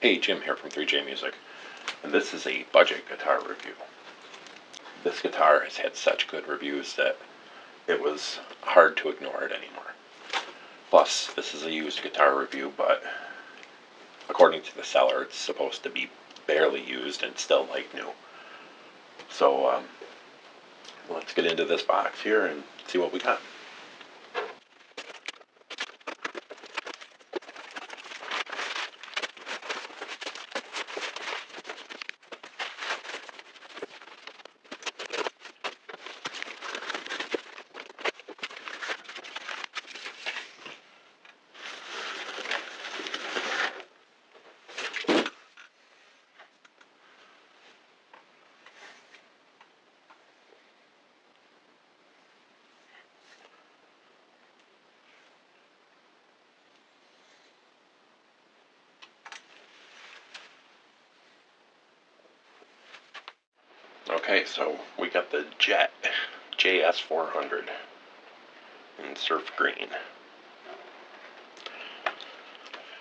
Hey, Jim here from 3J Music, and this is a budget guitar review. This guitar has had such good reviews that it was hard to ignore it anymore. Plus, this is a used guitar review, but according to the seller, it's supposed to be barely used and still like new. So, let's get into this box here and see what we got. Okay, so we got the Jet JS400 in surf green.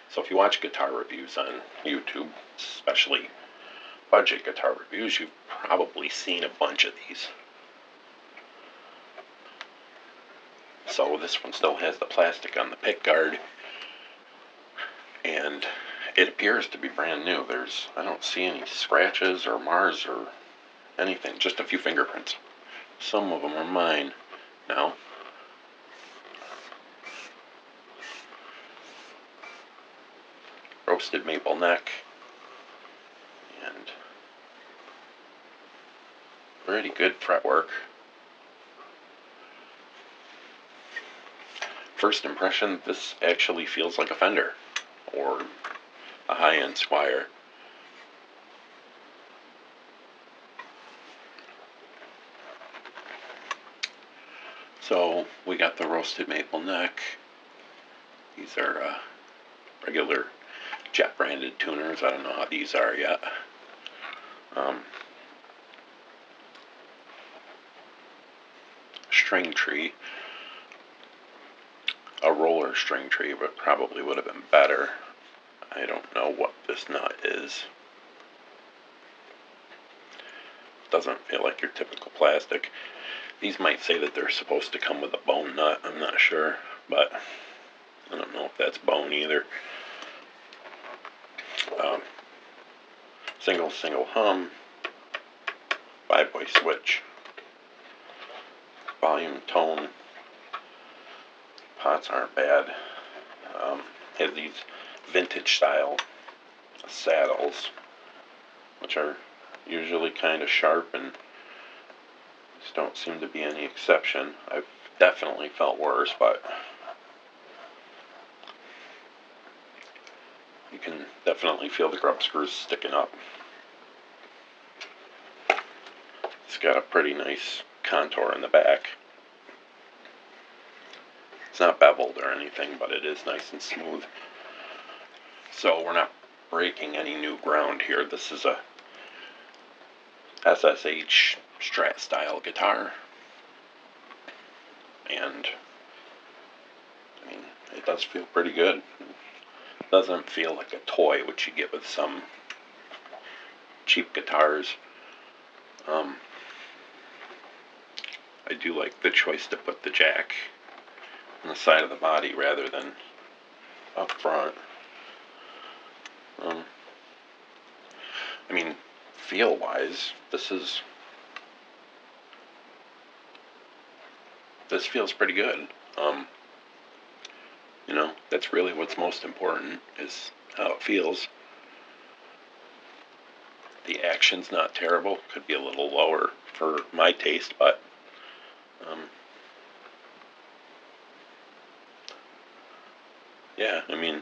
So if you watch guitar reviews on YouTube, especially budget guitar reviews, you've probably seen a bunch of these. So this one still has the plastic on the pick guard, and it appears to be brand new. I don't see any scratches or mars or anything, just a few fingerprints. Some of them are mine now. Roasted maple neck, and pretty good fretwork. First impression, this actually feels like a Fender or a high-end Squire. So we got the roasted maple neck. These are regular Jet branded tuners. I don't know how these are yet. String tree. A roller string tree, but probably would have been better. I don't know what this nut is. Doesn't feel like your typical plastic. These might say that they're supposed to come with a bone nut. I'm not sure, but I don't know if that's bone either. Single hum, 5-way switch, volume, tone. Pots aren't bad. Has these vintage style saddles, which are usually kind of sharp, and these don't seem to be any exception. I've definitely felt worse, but you can definitely feel the grub screws sticking up. It's got a pretty nice contour in the back. It's not beveled or anything, but it is nice and smooth. So we're not breaking any new ground here. This is a SSH Strat style guitar, and I mean, it does feel pretty good. It doesn't feel like a toy, which you get with some cheap guitars. I do like the choice to put the jack on the side of the body rather than up front. I mean, feel-wise, this feels pretty good. You know, that's really what's most important, is how it feels. The action's not terrible. Could be a little lower for my taste, but yeah, I mean,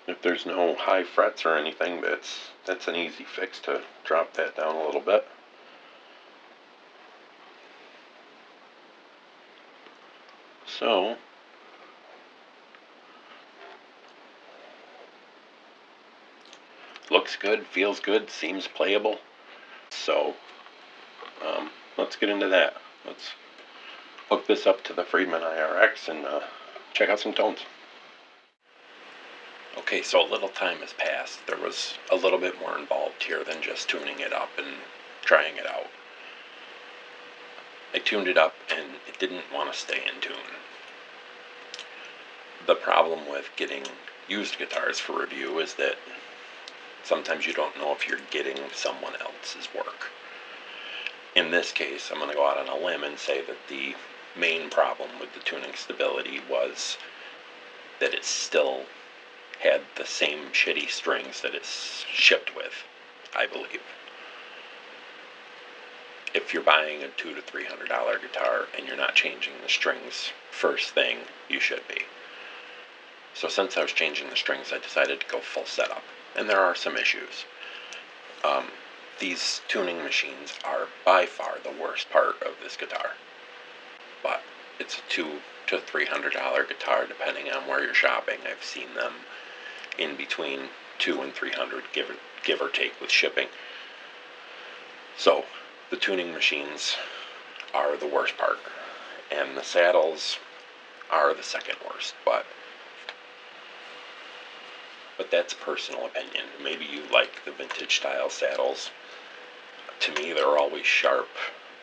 if there's no high frets or anything, that's an easy fix to drop that down a little bit. So looks good, feels good, seems playable. So let's get into that. Let's hook this up to the Friedman IRX and check out some tones. Okay, so a little time has passed. There was a little bit more involved here than just tuning it up and trying it out. I tuned it up and it didn't want to stay in tune. The problem with getting used guitars for review is that sometimes you don't know if you're getting someone else's work. In this case, I'm going to go out on a limb and say that the main problem with the tuning stability was that it still had the same shitty strings that it's shipped with, I believe. If you're buying a $200 to $300 guitar and you're not changing the strings first thing, you should be. So since I was changing the strings, I decided to go full setup. And there are some issues. These tuning machines are by far the worst part of this guitar. But it's a $200 to $300 guitar depending on where you're shopping. I've seen them in between $200 and $300, give or take with shipping. So the tuning machines are the worst part, and the saddles are the second worst, but that's personal opinion. Maybe you like the vintage style saddles. To me, they're always sharp.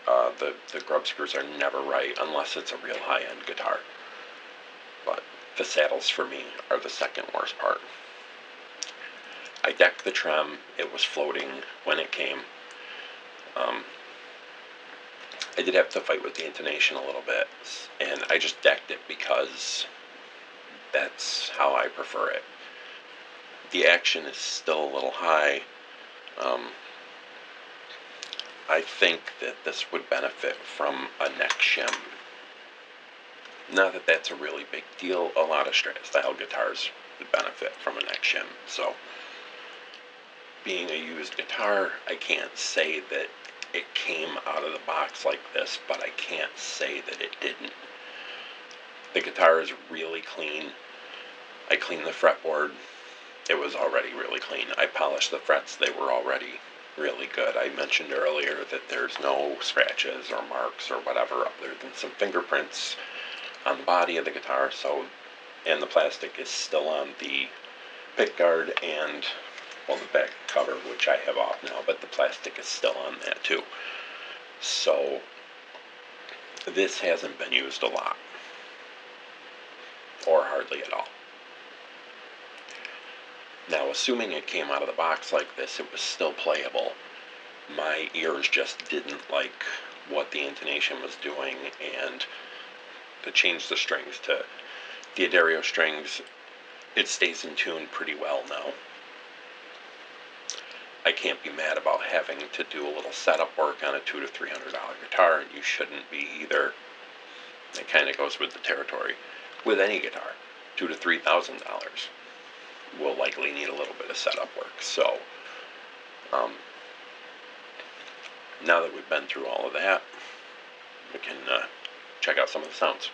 The grub screws are never right unless it's a real high-end guitar. But the saddles for me are the second worst part. I decked the trem. It was floating when it came. I did have to fight with the intonation a little bit, and I just decked it because that's how I prefer it. The action is still a little high. I think that this would benefit from a neck shim. Not that that's a really big deal. A lot of Strat style guitars would benefit from a neck shim. So, being a used guitar, I can't say that it came out of the box like this, but I can't say that it didn't. The guitar is really clean. I cleaned the fretboard. It was already really clean. I polished the frets. They were already really good. I mentioned earlier that there's no scratches or marks or whatever other than some fingerprints on the body of the guitar. And the plastic is still on the pickguard and, well, the back cover, which I have off now, but the plastic is still on that too. So this hasn't been used a lot, or hardly at all. Now, assuming it came out of the box like this, it was still playable. My ears just didn't like what the intonation was doing, and to change the strings to the Adagio strings, it stays in tune pretty well now. I can't be mad about having to do a little setup work on a $200 to $300 guitar, and you shouldn't be either. It kind of goes with the territory. With any guitar, $2,000 to $3,000 will likely need a little bit of setup work. So, now that we've been through all of that, we can check out some of the sounds.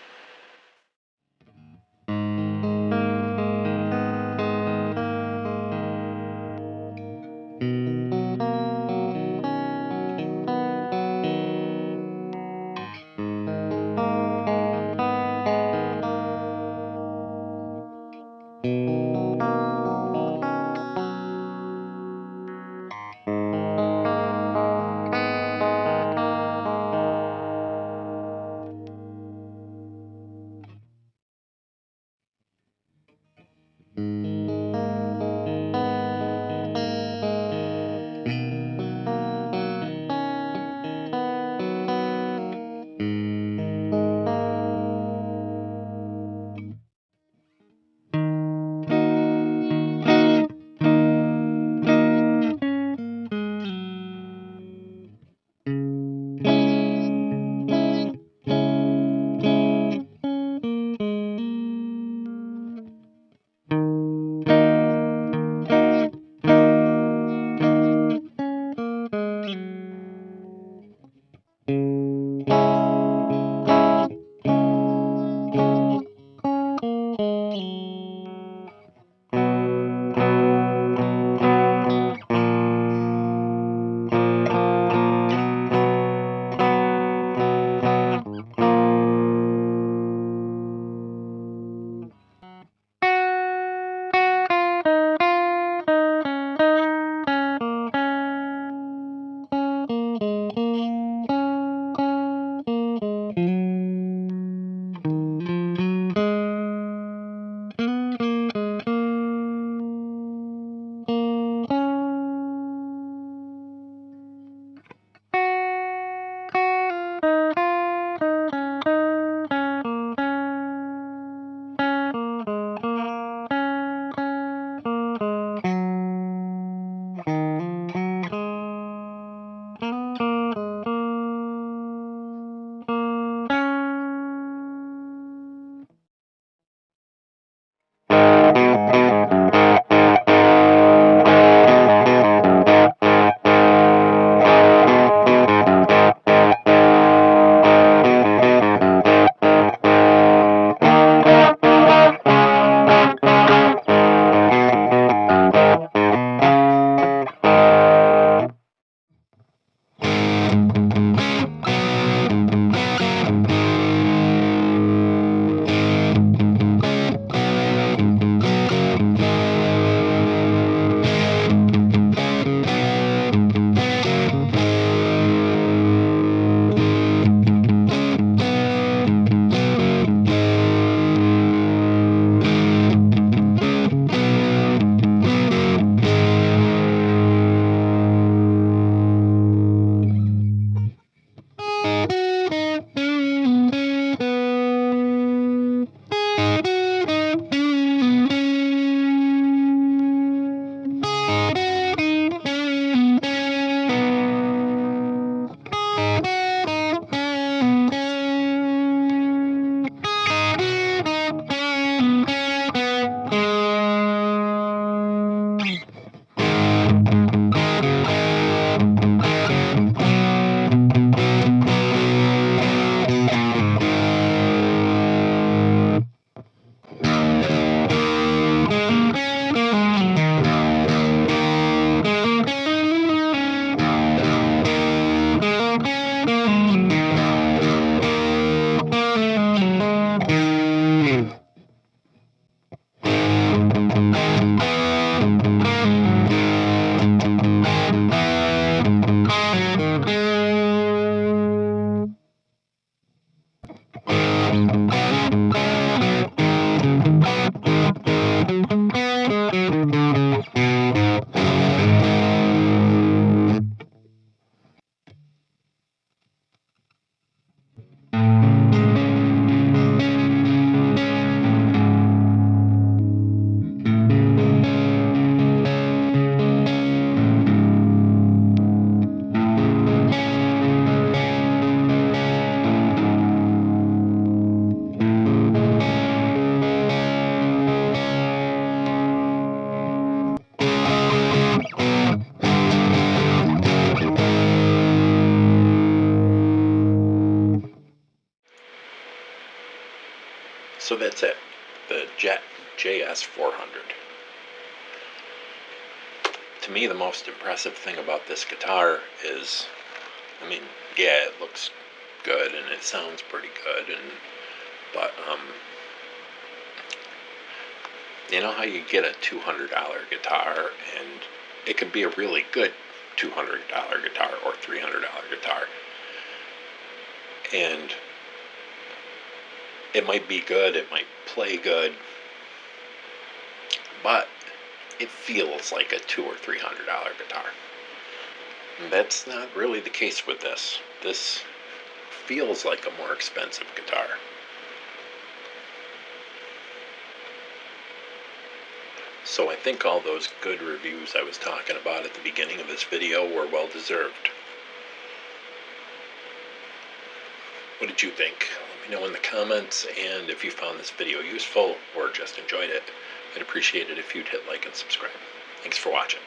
So that's it. The Jet JS400. To me, the most impressive thing about this guitar is, I mean, yeah, it looks good and it sounds pretty good, but you know how you get a $200 guitar and it could be a really good $200 guitar or $300 guitar, and it might be good, it might play good, but it feels like a $200 or $300 guitar. And that's not really the case with this. This feels like a more expensive guitar. So I think all those good reviews I was talking about at the beginning of this video were well deserved. What did you think? Let me know in the comments, and if you found this video useful or just enjoyed it, I'd appreciate it if you'd hit like and subscribe. Thanks for watching.